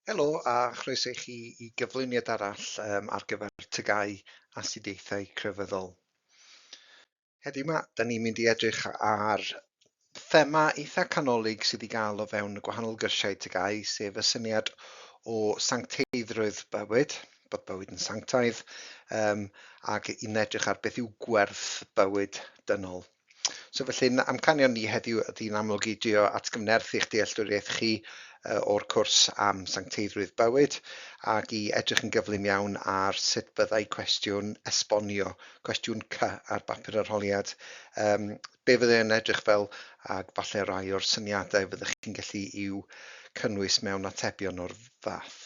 Helo a chroeso i chi i gyflwyniad arall ar gyfer TGAU Astudiaethau Crefyddol. Heddiw 'ma, da ni'n mynd i edrych ar thema eitha canolig sydd i gael o fewn y gwahanol gyrsiau TGAU, sef y syniad o sancteiddrwydd bywyd, bod bywyd yn sanctaidd, ac i'n edrych ar beth yw gwerth bywyd dynol. So felly'n amcanion ni heddiw ydy'n amlwg i drio atgyfnerthu eich dealltwriaeth chi o'r cwrs am sancteiddrwydd bywyd ac i edrych yn gyflym iawn ar sut byddai cwestiwn esbonio, cwestiwn C ar bapur arholiad, be fyddai'n edrych fel ac falle rai o'r syniadau fyddwch chi'n gallu i'w cynnwys mewn atebion o'r fath.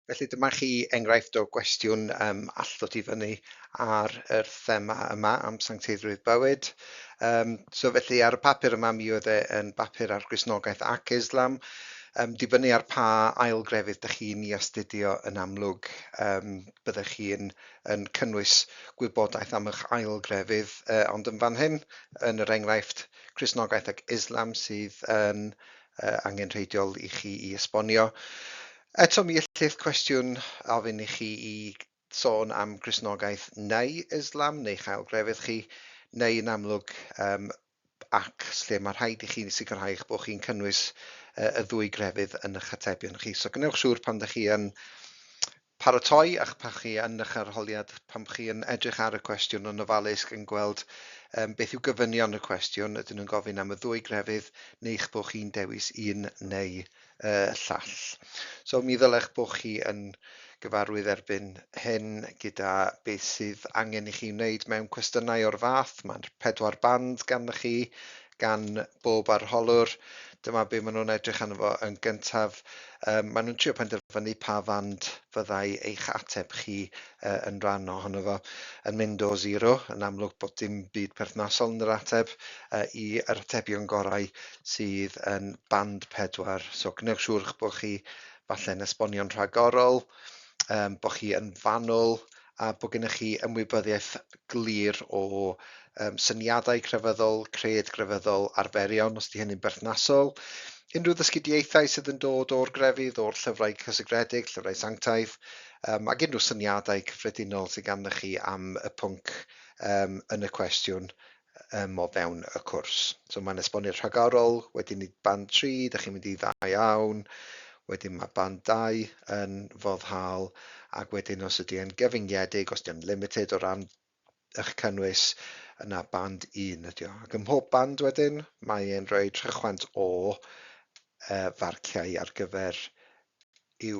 Felly dyma chi enghraifft o gwestiwn all ddod i fyny ar yr thema yma am sancteiddrwydd bywyd. So felly ar y papur yma mi oedd e'n bapur ar Gristnogaeth ac Islam. Dibynnu ar pa ailgrefydd ydych chi'n ei astudio yn amlwg. Byddech chi'n cynnwys gwybodaeth am eich ailgrefydd, ond yn fan hyn, yn yr enghraifft Cristnogaeth ac Islam sydd yn angenrheidiol i chi i esbonio. Eto mi allith cwestiwn ofyn i chi i sôn am Gristnogaeth neu Islam neu chael-grefydd chi, neu yn amlwg ac lle mae rhaid i chi sicrhau eich bod chi'n cynnwys y ddwy grefydd yn eich atebion chi. So gwnewch siŵr pan ydych chi yn paratoi a'ch pan chi yn eich arholiad, pan chi yn edrych ar y cwestiwn yn ofalus yn gweld beth yw gyfynion y cwestiwn, ydyn nhw'n gofyn am y ddwy grefydd neu eich bod chi'n dewis un neu llall. So mi ddylech bod chi yn gyfarwydd erbyn hyn gyda beth sydd angen i chi wneud mewn cwestiynau o'r fath. Mae'n 4 band ganddo chi, gan bob arholwr. Dyma be maen nhw'n edrych arno fo yn gyntaf. Maen nhw'n trio penderfynu pa fand fyddai eich ateb chi yn rhan ohono fo yn mynd o 0, yn amlwg bod dim byd perthnasol yn yr ateb, i yr atebion gorau sydd yn band 4. So gwnewch siŵr bod chi falle'n esbonio'n rhagorol, bod chi yn fanwl, a bod gennych chi ymwybyddiaeth glir o syniadau crefyddol, cred grefyddol arferion, os di hynny'n berthnasol. Unrhyw ddysgudiaethau sydd yn dod o'r grefydd, o'r llyfrau cysegredig, llyfrau sanctaidd, ac unrhyw syniadau cyffredinol sydd ganddo chi am y pwnc yn y cwestiwn o fewn y cwrs. So mae'n esbonio'r rhagorol, wedyn i band 3, ydych chi'n mynd i dda iawn, wedyn mae band 2 yn foddhaol, ac wedyn os ydy e'n gyfyngedig, os ydy e'n limited o ran eich cynnwys, yna band 1 ydy o. Ac ym mhob band wedyn, mae e'n rhoi trychwant o farciau ar gyfer i'w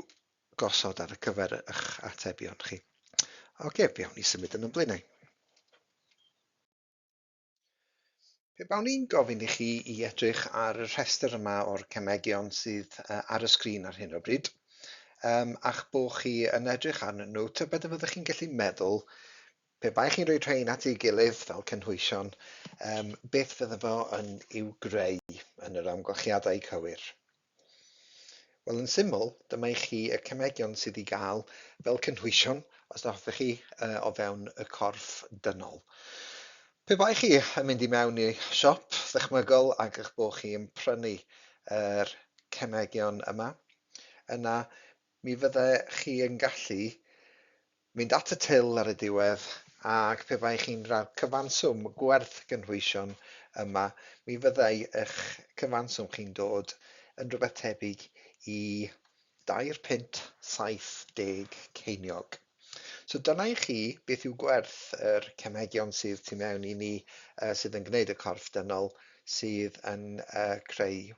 gosod ar y cyfer eich atebion chi. Oce, fewn i symud yn blaenau. Pe bawn ni'n gofyn i chi i edrych ar y rhestr yma o'r cemegion sydd ar y sgrin ar hyn o bryd, a'ch bod chi yn edrych arnyn nhw, tybed y fyddwch chi'n gallu meddwl, pe bai chi'n rhoi rhain at ei gilydd fel cynhwysion, beth fydde fo yn i'w greu yn yr amgylchiadau cywir. Wel, yn syml, dyma i chi y cemegion sydd i gael fel cynhwysion os hoffech chi o fewn y corff dynol. Pe bai chi yn mynd i mewn i siop ddychmygol ac eich bod chi yn prynu yr cemegion yma, yna mi fydde chi yn gallu mynd at y till ar y diwedd ac pe bai chi'n rhoi cyfanswm gwerth gynhwysion yma, mi fyddai eich cyfanswm chi'n dod yn rhywbeth tebyg i 2.70 ceiniog. So dyna i chi beth yw gwerth yr cemegion sydd tu mewn i ni sydd yn gwneud y corff dynol sydd yn creu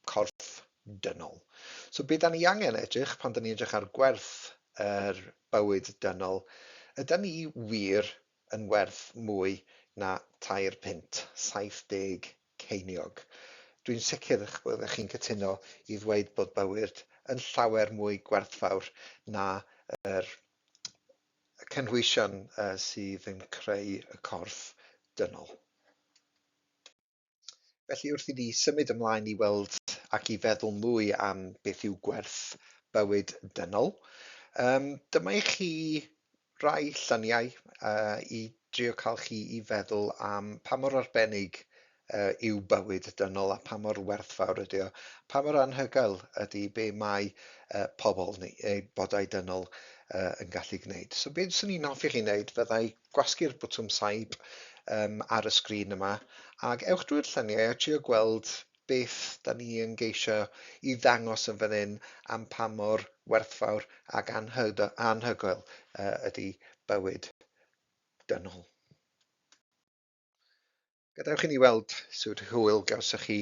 corff dynol. So be da ni angen edrych pan da ni'n edrych ar gwerth yr bywyd dynol, yda ni wir yn werth mwy na 2.70 ceiniog. Dwi'n sicr eich byddech chi'n cytuno i ddweud bod bywyd yn llawer mwy gwerthfawr na yr cynhwysion sydd yn creu y corff dynol. Felly wrth i ni symud ymlaen i weld ac i feddwl mwy am beth yw gwerth bywyd dynol, dyma i chi rai lluniau i drio cael chi i feddwl am pa mor arbennig yw bywyd dynol a pa mor werthfawr ydy o, pa mor anhygoel ydy be mae pobl neu bodau dynol yn gallu gwneud. So beth sy'n ni'n hoffi chi wneud, fyddai gwasgu'r bwtwm saib ar y sgrin yma, ac ewch drwy'r lluniau a trio gweld beth da ni yn geisio i ddangos yn fan hyn am pa mor werthfawr ac anhygoel ydy bywyd dynol. Gadewch i ni weld sut hwyl gawsach chi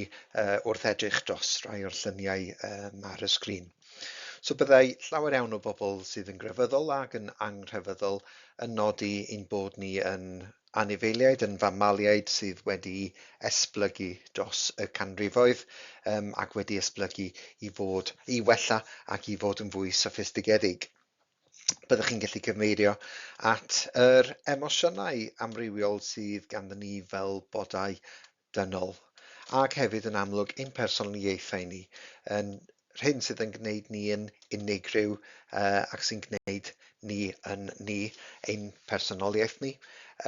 wrth edrych dros rai o'r lluniau ar y sgrin. So byddai llawer iawn o bobl sydd yn grefyddol ac yn angrefyddol yn nodi ein bod ni yn anifeiliaid, yn famaliaid sydd wedi esblygu dros y canrifoedd ac wedi esblygu i wella ac i fod yn fwy soffistigedig. Byddwch chi'n gallu cyfeirio at yr emosiynau amrywiol sydd ganddyn ni fel bodau dynol, ac hefyd yn amlwg ein personoliaethau ni, yn hyn sydd yn gwneud ni yn unigryw ac sy'n gwneud ni yn ni, ein personoliaeth ni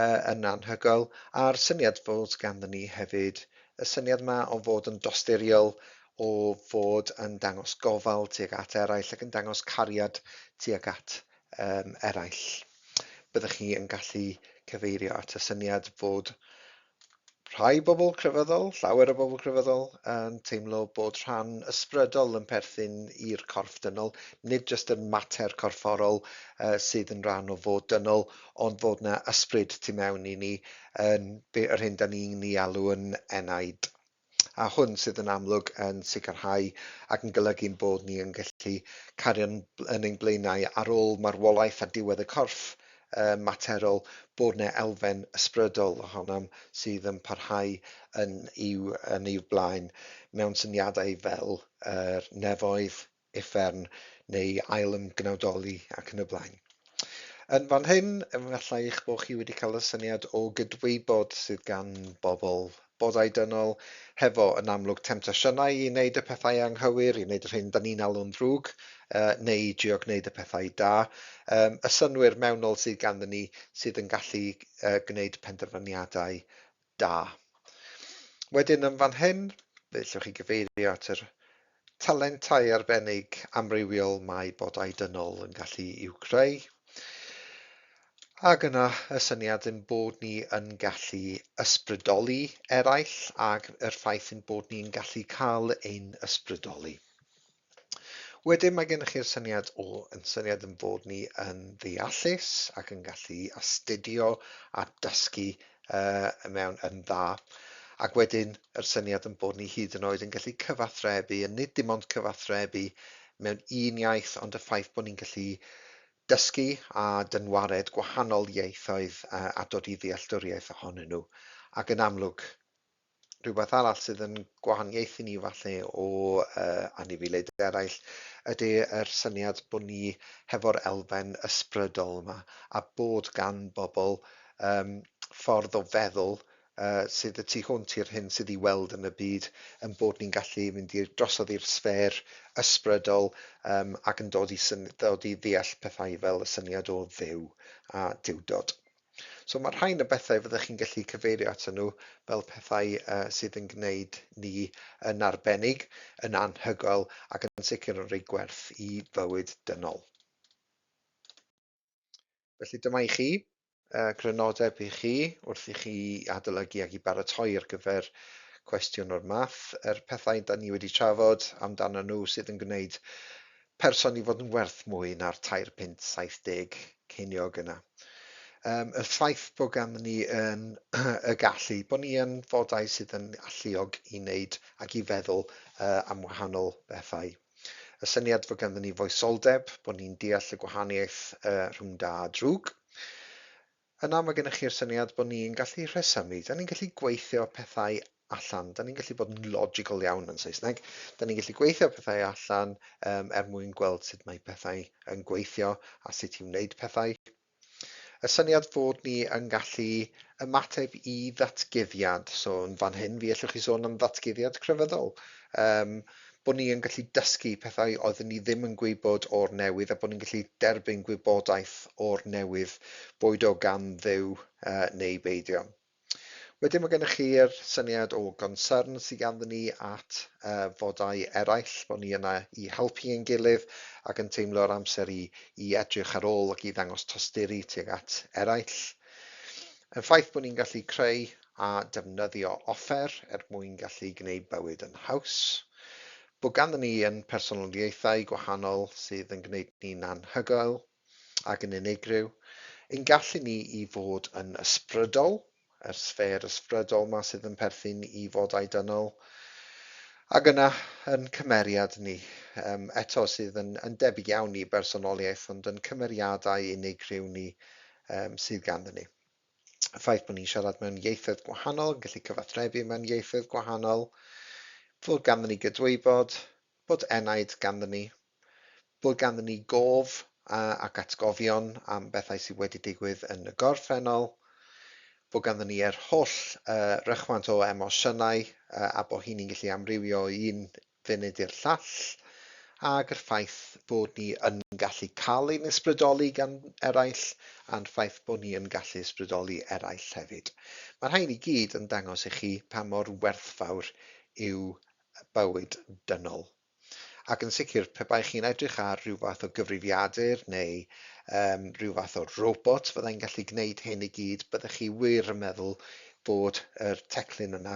yn anhygoel, a'r syniad fod ganddyn ni hefyd y syniad yma o fod yn dosturiol, o fod yn dangos gofal tuag at eraill ac yn dangos cariad tuag at eraill. Byddwch chi yn gallu cyfeirio at y syniad fod rhai bobl crefyddol, llawer o bobl crefyddol, yn teimlo bod rhan ysbrydol yn perthyn i'r corff dynol, nid jyst y mater corfforol sydd yn rhan o fod dynol, ond fod yna ysbryd tu mewn i ni, yr hyn da ni'n ei alw yn enaid. A hwn sydd yn amlwg yn sicrhau ac yn golygu'n bod ni yn gallu cario yn ein blaenau ar ôl marwolaeth ar diwedd y corff materol, bod yna elfen ysbrydol ohonom sydd yn parhau yn i'w blaen mewn syniadau fel nefoedd, uffern neu ail ymgnawdoli ac yn y blaen. Yn fan hyn, efallai eich bod chi wedi cael y syniad o gydweibod sydd gan bobl bodau dynol, hefo yn amlwg temptasiynau i wneud y pethau anghywir, i wneud yr hyn da ni'n alw'n ddrwg, neu trio gwneud y pethau da. Y synwyr mewnol sydd ganddyn ni sydd yn gallu gwneud penderfyniadau da. Wedyn yn fan hyn, fe allwch chi gyfeirio at yr talentau arbennig amrywiol mae bodau dynol yn gallu i'w creu. Ac yna y syniad yn bod ni yn gallu ysbrydoli eraill ac yr ffaith yn bod ni'n gallu cael ein ysbrydoli. Wedyn mae gennych chi'r syniad yn bod ni yn ddeallus ac yn gallu astudio a dysgu mewn yn dda. Ac wedyn yr syniad yn bod ni hyd yn oed yn gallu cyfathrebu, nid dim ond cyfathrebu mewn un iaith, ond y ffaith bod ni'n gallu dysgu a dynwared gwahanol ieithoedd a dod i ddealltwriaeth ohonyn nhw. Ac yn amlwg, rhywbeth arall sydd yn gwahaniaethu ni falle o anifeiliaid eraill ydy yr syniad bod ni hefo'r elfen ysbrydol yma a bod gan bobl ffordd o feddwl sydd y tu hwnt i'r hyn sydd i weld yn y byd, yn bod ni'n gallu mynd drosodd i'r sfer ysbrydol ac yn dod i ddeall pethau fel y syniad o dduw a diwdod. So mae rhain y bethau fyddwch chi'n gallu cyfeirio atyn nhw fel pethau sydd yn gwneud ni yn arbennig, yn anhygoel ac yn sicr yn rhoi gwerth i fywyd dynol. Felly dyma i chi. Crynodeb i chi wrth i chi adolygu ac i baratoi ar gyfer cwestiwn o'r math. Yr pethau da ni wedi trafod amdano nhw sydd yn gwneud person i fod yn werth mwy na'r 2.70 ceiniog yna. Y ffaith bod ganddyn ni y gallu, bod ni yn fodau sydd yn alluog i wneud ac i feddwl am wahanol bethau. Y syniad fod ganddyn ni foesoldeb, bod ni'n deall y gwahaniaeth rhwng da a drwg. Yna mae gennych chi'r syniad bod ni'n gallu rhesymu, da ni'n gallu gweithio pethau allan, da ni'n gallu bod yn logical iawn yn Saesneg, da ni'n gallu gweithio pethau allan mwyn gweld sut mae pethau yn gweithio a sut i wneud pethau. Y syniad fod ni yn gallu ymateb i ddatguddiad, so yn fan hyn fi allwch chi sôn am ddatguddiad crefyddol. Bod ni yn gallu dysgu pethau oeddwn ni ddim yn gwybod o'r newydd a bod ni'n gallu derbyn gwybodaeth o'r newydd, boed o gan dduw neu beidio. Wedyn mae gennych chi'r syniad o concern sydd ganddyn ni at fodau eraill, bod ni yna i helpu ein gilydd ac yn teimlo'r amser i edrych ar ôl ac i ddangos tosturi tuag at eraill. Y ffaith bod ni'n gallu creu a defnyddio offer mwyn gallu gwneud bywyd yn haws. Bod ganddyn ni yn personoliaethau gwahanol sydd yn gwneud ni'n anhygoel ac yn unigryw. Ein gallu ni i fod yn ysbrydol, yr sffer ysbrydol yma sydd yn perthyn i fodau dynol. Ac yna yn cymeriad ni, eto sydd yn debyg iawn i bersonoliaeth, ond yn cymeriadau unigryw ni sydd ganddyn ni. Y ffaith bod ni'n siarad mewn ieithoedd gwahanol, yn gallu cyfathrebu mewn ieithoedd gwahanol, fod ganddyn ni gydwybod, bod enaid ganddyn ni, bod ganddyn ni gof ac atgofion am bethau sydd wedi digwydd yn y gorffennol, bod ganddyn ni holl rychwant o emosiynau a bod hynny'n gallu amrywio un funud i'r llall, ac yr ffaith bod ni yn gallu cael ein ysbrydoli gan eraill, a'r ffaith bod ni yn gallu ysbrydoli eraill hefyd. Mae'r rhain i gyd yn dangos i chi pa mor werthfawr yw bywyd dynol. Ac yn sicr, pe bai chi'n edrych ar rhyw fath o gyfrifiadur neu rhyw fath o robot fyddai'n gallu gwneud hyn i gyd, byddech chi wir yn meddwl bod yr teclyn yna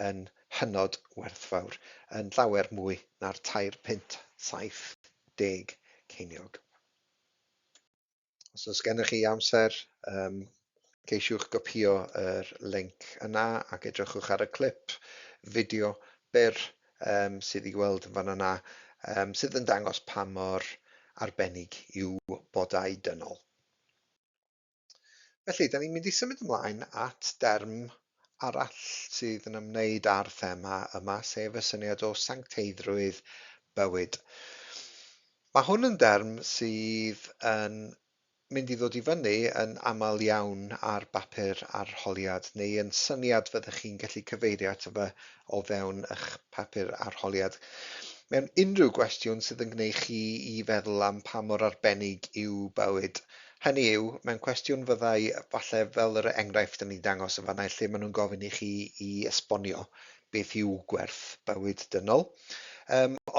yn hynod werthfawr, yn llawer mwy na'r 3.70 ceiniog. Os oes gennych chi amser, ceisiwch gopio yr link yna ac edrychwch ar y clip fideo byr sydd i gweld yn fan yna, sydd yn dangos pa mor arbennig yw bodau dynol. Felly, da ni'n mynd i symud ymlaen at derm arall sydd yn ymwneud â'r thema yma, sef y syniad o sancteiddrwydd bywyd. Mae hwn yn derm sydd yn mynd i ddod i fyny yn aml iawn ar bapur arholiad, neu yn syniad fyddech chi'n gallu cyfeirio ato fe o fewn eich papur arholiad. Mewn unrhyw gwestiwn sydd yn gwneud chi i feddwl am pa mor arbennig yw bywyd. Hynny yw, mewn cwestiwn fyddai falle fel yr enghraifft yn ei dangos yn fanna lle maen nhw'n gofyn i chi i esbonio beth yw gwerth bywyd dynol.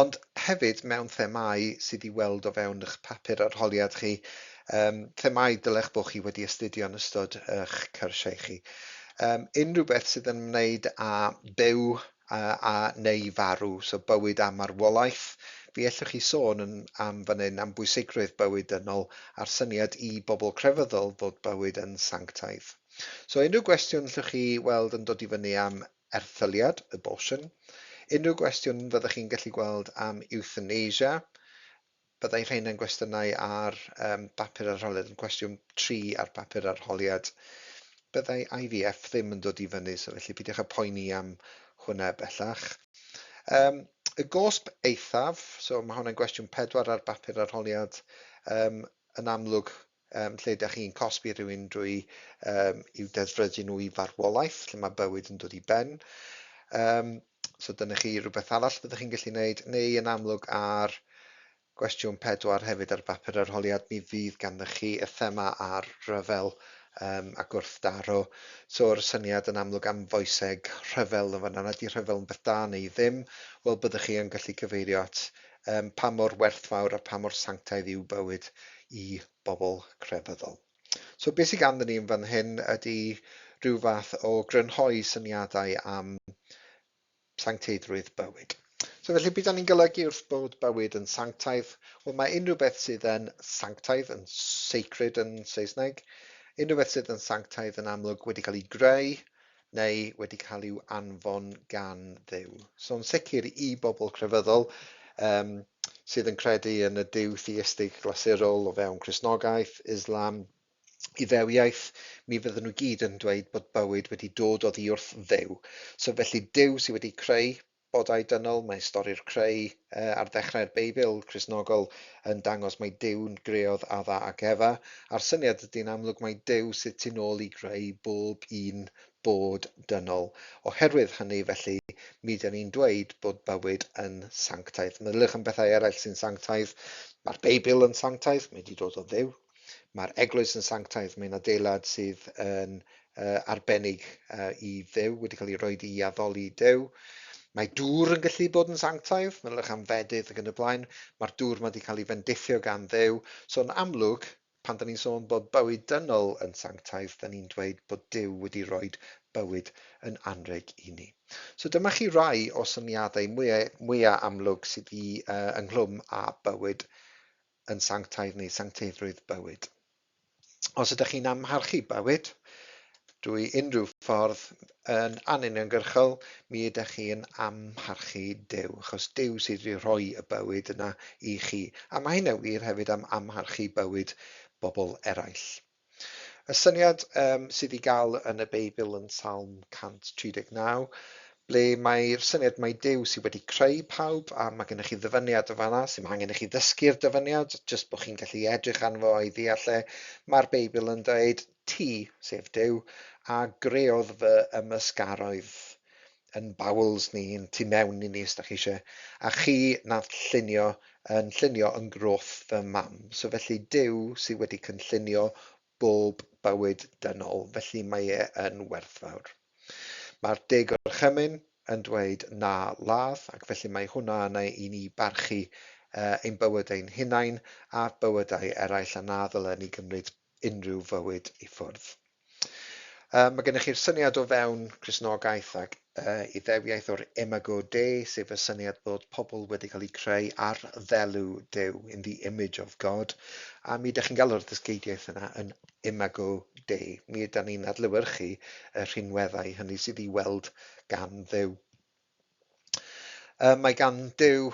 Ond hefyd mewn themau sydd i weld o fewn eich papur arholiad chi, themau dylech bod chi wedi astudio yn ystod eich cyrsiau chi. Unrhyw beth sydd yn ymwneud â byw neu farw, so bywyd a marwolaeth. Fi allwch chi sôn am fan hyn am bwysigrwydd bywyd dynol a'r syniad i bobl crefyddol fod bywyd yn sanctaidd. So unrhyw gwestiwn allwch chi weld yn dod i fyny am erthyliad, abortion. Unrhyw gwestiwn fyddwch chi'n gallu gweld am euthanasia. Byddai rhain yn gwestiynau ar bapur arholiad, yn cwestiwn 3 ar bapur arholiad. Byddai IVF ddim yn dod i fyny, so felly peidiwch â poeni am hwnna bellach. Y gosb eithaf, so mae hwnna'n gwestiwn 4 ar bapur arholiad, yn amlwg lle ydych chi'n cosbi rhywun drwy i'w deddfrydu nhw i farwolaeth, lle mae bywyd yn dod i ben. So dyna chi rhywbeth arall byddwch chi'n gallu gwneud, neu yn amlwg ar gwestiwn 4 hefyd ar bapur arholiad, mi fydd ganddoch chi y thema ar ryfel a gwrthdaro. So'r syniad yn amlwg am foeseg rhyfel yn fan'na, ydy rhyfel yn beth da neu ddim, wel byddwch chi yn gallu cyfeirio at pa mor werthfawr a pa mor sanctaidd yw bywyd i bobl crefyddol. So beth sydd ganddyn ni yn fan hyn ydy rhyw fath o grynhoi syniadau am sancteiddrwydd bywyd. So felly beth ni'n golygu wrth bod bywyd yn sanctaidd? Wel, mae unrhyw beth sydd yn sanctaidd, yn sacred yn Saesneg, unrhyw beth sydd yn sanctaidd yn amlwg wedi cael ei greu neu wedi cael i'w anfon gan Dduw. So yn sicr i bobl crefyddol sydd yn credu yn y Duw theistig glasurol o fewn Cristnogaeth, Islam, Iddewiaeth, mi fydden nhw gyd yn dweud bod bywyd wedi dod oddi wrth Dduw. So felly Duw sydd wedi creu bodau dynol, mae stori'r creu ar ddechrau'r Beibl Cristnogol yn dangos mae Duw'n greodd Adda ac Efa. A'r syniad ydy'n amlwg mae Duw sydd tu nôl i greu bob un bod dynol. Oherwydd hynny felly, mi dyn ni'n dweud bod bywyd yn sanctaidd. Meddyliwch am bethau eraill sy'n sanctaidd. Mae'r Beibl yn sanctaidd, mae wedi dod o Dduw. Mae'r eglwys yn sanctaidd, mae'n adeilad sydd yn arbennig i Dduw, wedi cael ei roi i addoli Dduw. Mae dŵr yn gallu bod yn sanctaidd, meddylwch am fedydd ac yn y blaen. Mae'r dŵr wedi cael ei fendithio gan Dduw. So'n amlwg, pan da ni'n sôn bod bywyd dynol yn sanctaidd, da ni'n dweud bod Duw wedi rhoi bywyd yn anreg i ni. So dyma chi rai o syniadau mwyaf amlwg sydd ynglwm â bywyd yn sanctaidd neu sancteiddrwydd bywyd. Os ydych chi'n amharchu bywyd drwy unrhyw ffordd yn anuniongyrchol, mi ydych chi'n amharchu Duw, achos Duw sydd wedi rhoi y bywyd yna i chi. A mae hynna wir hefyd am amharchu bywyd bobl eraill. Y syniad sydd i gael yn y Beibl yn Salm 139, ble mae'r syniad mae Duw sydd wedi creu pawb, a mae gennych chi ddyfyniad o fanna, sy'n angen i chi ddysgu'r dyfyniad, jyst bod chi'n gallu edrych arno fo i ddeall. Mae'r Beibl yn dweud, ti, sef Duw, a greodd fy ymysgaroedd yn bowels ni, yn tu mewn i ni, os da chi eisiau, a chi nath llunio yn groth fy mam. So felly Duw sydd wedi cynllunio bob bywyd dynol, felly mae e yn werthfawr. Mae'r deg o'r chymyn yn dweud na ladd, ac felly mae hwnna yna i ni barchu ein bywydau'n hunain a bywydau eraill, a na ddylen ni gymryd unrhyw fywyd i ffwrdd. Mae gennych chi'r syniad o fewn Cristnogaeth ac Iddewiaeth o'r imago Dei, sef y syniad bod pobl wedi cael eu creu ar ddelw Duw, in the image of God, a mi ydych chi'n galw'r ddysgeidiaeth yna yn imago Dei. Mi ydyn ni'n adlewyrchu y rhinweddau hynny sydd i weld gan Dduw. Mae gan Dduw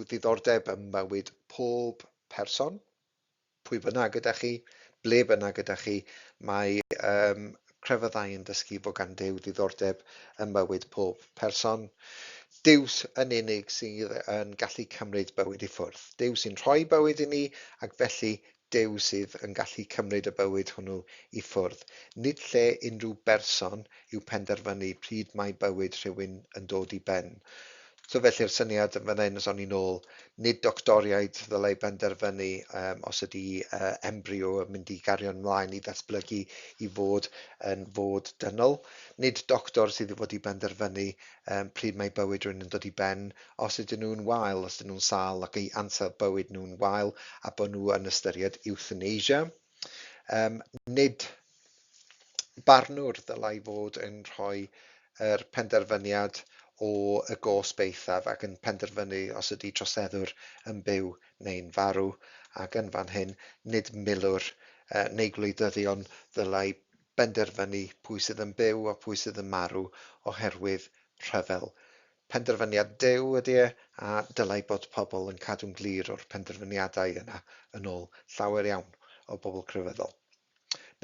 ddiddordeb ym mywyd pob person, pwy bynnag ydych chi, ble bynnag ydych chi. Mae Crefyddau yn dysgu bod gan Dduw ddiddordeb ym mywyd pob person. Duw yn unig sydd yn gallu cymryd bywyd i ffwrdd. Duw sy'n rhoi bywyd i ni, ac felly Duw sydd yn gallu cymryd y bywyd hwnnw i ffwrdd. Nid lle unrhyw berson yw penderfynu pryd mae bywyd rhywun yn dod i ben. So felly'r syniad yn fan hyn, os o'n i'n ôl, nid doctoriaid ddylai benderfynu os ydy embryo yn mynd i gario ymlaen i ddatblygu i fod yn fod dynol. Nid doctor sydd i fod i benderfynu pryd mae bywyd rhywun yn dod i ben, os ydyn nhw'n wael, os ydyn nhw'n sâl ac ei ansawdd bywyd nhw'n wael, a bod nhw yn ystyried euthanasia. Nid barnwr ddylai fod yn rhoi yr penderfyniad o y gosb eithaf ac yn penderfynu os ydy troseddwr yn byw neu'n farw, ac yn fan hyn nid milwr neu gwleidyddion ddylai benderfynu pwy sydd yn byw a pwy sydd yn marw oherwydd rhyfel. Penderfyniad Duw ydy e, a dylai bod pobl yn cadw'n glir o'r penderfyniadau yna yn ôl llawer iawn o bobl crefyddol.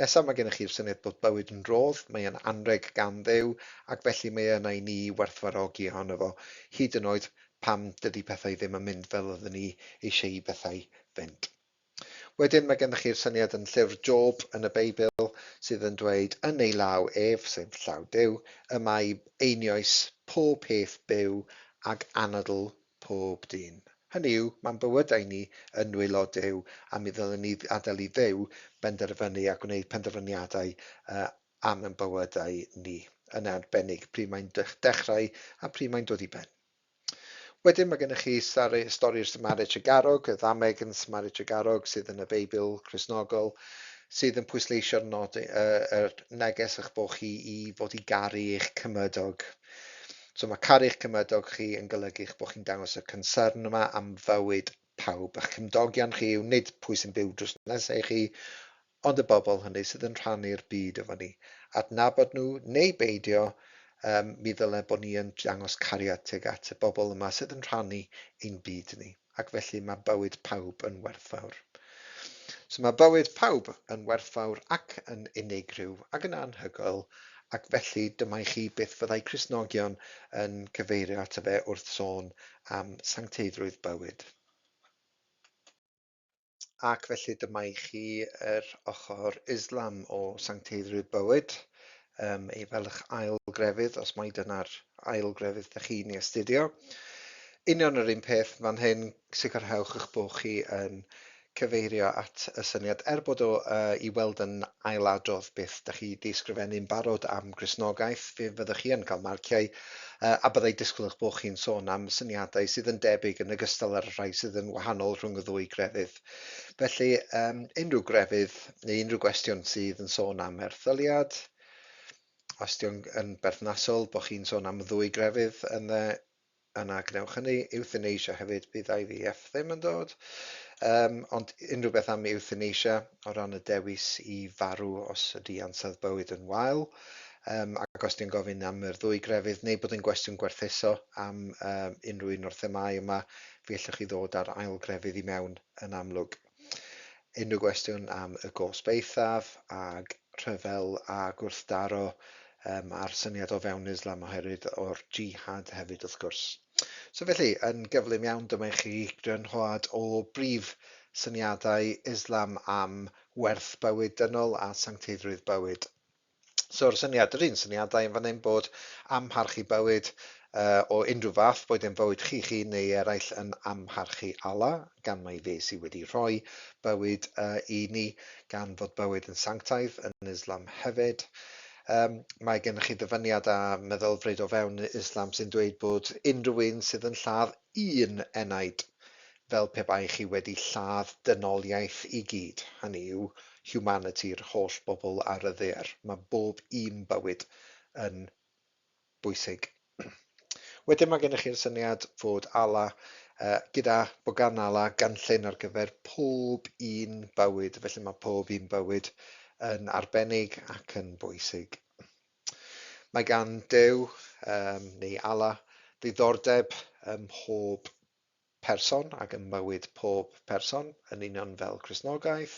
Nesaf mae gennych chi'r syniad bod bywyd yn rodd, mae e'n anreg gan Dduw, ac felly mae yna i ni werthfawrogi ohono fo, hyd yn oed pam dydy pethau ddim yn mynd fel oedden ni eisiau i bethau fynd. Wedyn mae gennych chi'r syniad yn llyfr Job yn y Beibl sydd yn dweud, yn ei law ef, sef llaw Duw, y mae einioes pob peth byw ac anadl pob dyn. Hynny yw, mae'n bywydau ni yn nwylo Duw, a mi ddylen ni adael i Dduw benderfynu a gwneud penderfyniadau am ein bywydau ni, yn arbennig pryd mae'n dechrau a pryd mae'n dod i ben. Wedyn mae gennych chi stori'r Symarich y Garog, y ddameg yn Symarich y Garog sydd yn y Beibl Cristnogol, sydd yn pwysleisio'r neges eich bod chi i fod i garu eich cymydog. So mae caru'ch cymydog chi yn golygu bod chi'n dangos y concern yma am fywyd pawb. Eich cymdogion chi yw nid pwy sy'n byw drws nesaf i chi, ond y bobl hynny sydd yn rhannu'r byd efo ni. Adnabod nhw neu beidio, mi ddyle bod ni yn dangos cariad tuag at y bobl yma sydd yn rhannu ein byd ni. Ac felly mae bywyd pawb yn werthfawr. So mae bywyd pawb yn werthfawr ac yn unigryw ac yn anhygoel, ac felly dyma i chi beth fyddai Cristnogion yn cyfeirio ato fe wrth sôn am sancteiddrwydd bywyd. Ac felly dyma i chi yr ochr Islam o sancteiddrwydd bywyd, ei fel eich ail grefydd, os mai dyna'r ail grefydd ydych chi'n ei astudio. Union yr un peth fan hyn, sicrhewch eich bod chi yn cyfeirio at y syniad, bod o i weld yn ailadrodd beth da chi di ysgrifennu'n barod am Gristnogaeth, fe fyddwch chi yn cael marciau, a byddai disgwyl eich bod chi'n sôn am syniadau sydd yn debyg yn ogystal â'r rhai sydd yn wahanol rhwng y ddwy grefydd. Felly, unrhyw grefydd neu unrhyw gwestiwn sydd yn sôn am erthyliad, os yn berthnasol bod chi'n sôn am y ddwy grefydd yna gnewch hynny. Euthanasia hefyd, bydd IVF ddim yn dod. Ond unrhyw beth am euthanasia o ran y dewis i farw os ydy ansawdd bywyd yn wael. Ac os di'n gofyn am yr ddwy grefydd, neu bod yn gwestiwn gwerthuso am unrhyw un o'r themau yma, fe allwch chi ddod ar ail grefydd i mewn yn amlwg. Unrhyw gwestiwn am y gosb eithaf ag rhyfel a gwrthdaro a'r syniad o fewn Islam oherwydd o'r jihad hefyd wrth gwrs. So felly, yn gyflym iawn, dyma i chi grynhoad o brif syniadau Islam am werth bywyd dynol a sancteiddrwydd bywyd. So'r syniad, yr un syniadau yn fan hyn bod amharchu bywyd o unrhyw fath, boed yn bywyd chi neu eraill yn amharchu Allah, gan mai fe sydd wedi rhoi bywyd i ni, gan fod bywyd yn sanctaidd yn Islam hefyd. Mae gennych chi ddyfyniad a meddylfryd o fewn Islam sy'n dweud bod unrhyw un sydd yn lladd un enaid, fel pe bai chi wedi lladd dynoliaeth i gyd. Hynny yw humanity'r holl bobl ar y ddaear. Mae bob un bywyd yn bwysig. Wedyn mae gennych chi'r syniad fod Allah, gyda bod gan Allah ganllyn ar gyfer pob un bywyd, felly mae pob un bywyd yn arbennig ac yn bwysig. Mae gan Duw, neu Allah, ddiddordeb ym mhob person ac yn mywyd pob person, yn union fel Cristnogaeth.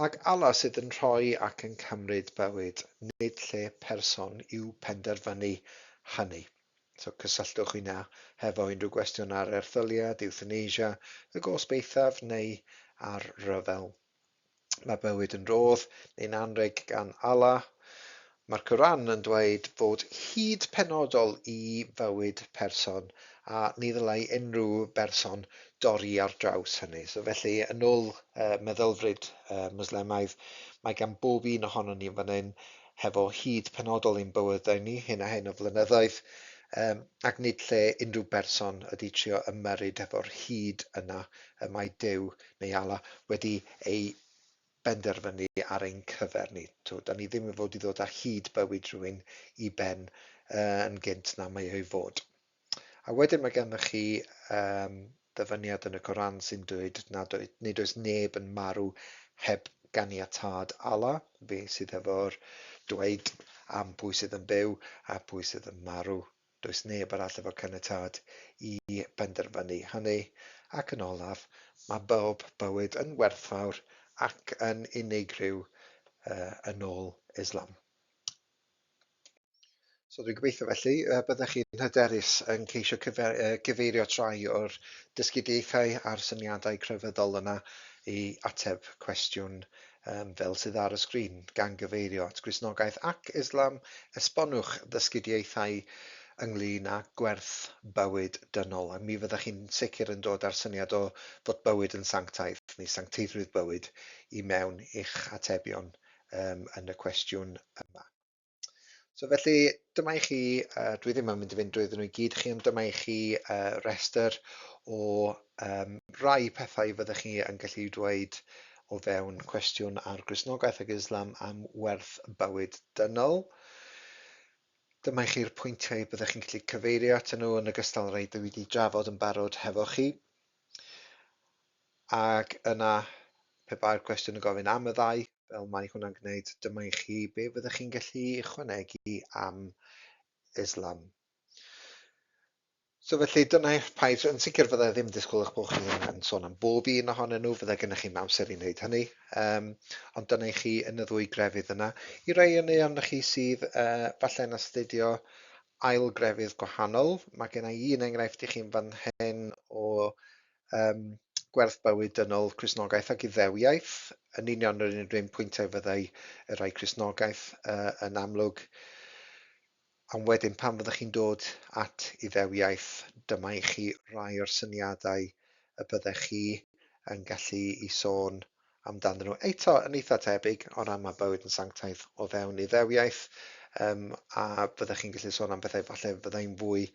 Ac Allah sydd yn rhoi ac yn cymryd bywyd, nid lle person yw penderfynu hynny. So cysylltwch yna hefo unrhyw gwestiwn ar erthyliad, euthanasia, y gosb eithaf neu ar ryfel. Mae bywyd yn rodd neu'n anreg gan Allah. Mae'r Quran yn dweud fod hyd penodol i fywyd person a ni ddylai unrhyw berson dorri ar draws hynny. So felly, yn ôl meddylfryd Muslemaidd, mae gan bob un ohonon ni fan hyn hefo hyd penodol i'n bywydau ni, hyn a hyn o flynyddoedd, ac nid lle unrhyw berson ydy trio ymyrryd efo'r hyd yna y mae Duw neu Allah wedi ei benderfynu ar ein cyfer ni. Da ni ddim yn fod i ddod â hyd bywyd rhywun i ben yn gynt na mae ei fod. A wedyn mae gennych chi ddyfyniad yn y Coran sy'n dweud nad nid oes neb yn marw heb ganiatâd Allah, fe sydd efo'r dweud am pwy sydd yn byw a pwy sydd yn marw. Does neb arall efo caniatâd i benderfynu hynny. Ac yn olaf, mae bob bywyd yn werthfawr ac yn unigryw yn ôl Islam. So dwi'n gobeithio felly, byddech chi'n hyderus yn ceisio cyfeirio trai o'r dysgudiaethau a'r syniadau crefyddol yna i ateb cwestiwn fel sydd ar y sgrin gan gyfeirio at Gristnogaeth ac Islam. Esbonwch dysgudiaethau ynglyn â gwerth bywyd dynol, a mi fyddech chi'n sicr yn dod ar syniad o fod bywyd yn sanctaidd neu sancteiddrwydd bywyd i mewn i'ch atebion yn y cwestiwn yma. So felly, dyma i chi, dwi ddim yn mynd i fynd drwyddyn nhw i gyd chi, ond dyma i chi rester o rai pethau fyddech chi yn gallu dweud o fewn cwestiwn ar Gristnogaeth ac Islam am werth bywyd dynol. Dyma i chi'r pwyntiau byddech chi'n gallu cyfeirio atyn nhw yn ogystal â rhai dwi wedi drafod yn barod hefo chi. Ac yna, pe ba'r cwestiwn yn gofyn am y ddau, fel mae hwnna'n gwneud, dyma i chi be fyddech chi'n gallu ychwanegu am Islam. So felly, dyna paid, yn sicr fydda ddim disgwyl eich bod chi'n sôn am bob un ohonyn nhw, fydda gennych chi'n amser i wneud hynny. Ond dyna i chi yn y ddwy grefydd yna. I rai hynny ond chi sydd falle'n astudio ail grefydd gwahanol, mae gen i un enghraifft i chi'n fan hyn o gwerth bywyd dynol Cristnogaeth ac Iddewiaeth. Yn union yr un pwyntiau fyddai y rai Cristnogaeth yn amlwg. Ond wedyn pan fyddech chi'n dod at Iddewiaeth, dyma i chi rai o'r syniadau y byddech chi yn gallu i sôn amdanyn nhw. Eto yn eitha tebyg o ran mae bywyd yn sanctaidd o fewn iddewiaeth, a byddech chi'n gallu sôn am bethau falle fyddai'n fwy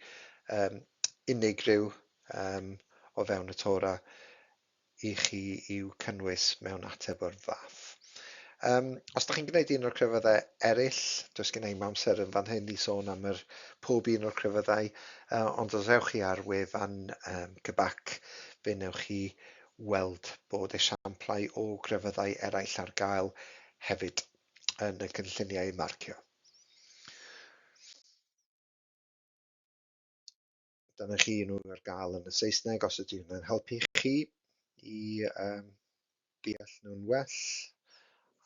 unigryw o fewn y Tora i chi i'w cynnwys mewn ateb o'r fath. Os da chi'n gwneud un o'r crefyddau eraill, does gen i amser yn fan hyn i sôn am pob un o'r crefyddau, ond os ewch chi ar wefan Cybac, fe newch chi weld bod esiamplau o grefyddau eraill ar gael hefyd yn y cynlluniau marcio. Dyna chi nhw ar gael yn y Saesneg os ydy hwnna'n helpu chi i deall nhw'n well.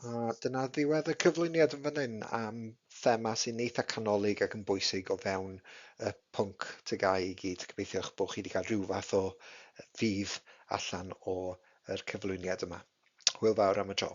A dyna ddiwedd y cyflwyniad yn fan hyn am thema sy'n eitha canolig ac yn bwysig o fewn y pwnc TGAU i gyd. Gobeithio'ch bod chi wedi cael rhyw fath o fydd allan o'r cyflwyniad yma. Hwyl fawr am y tro.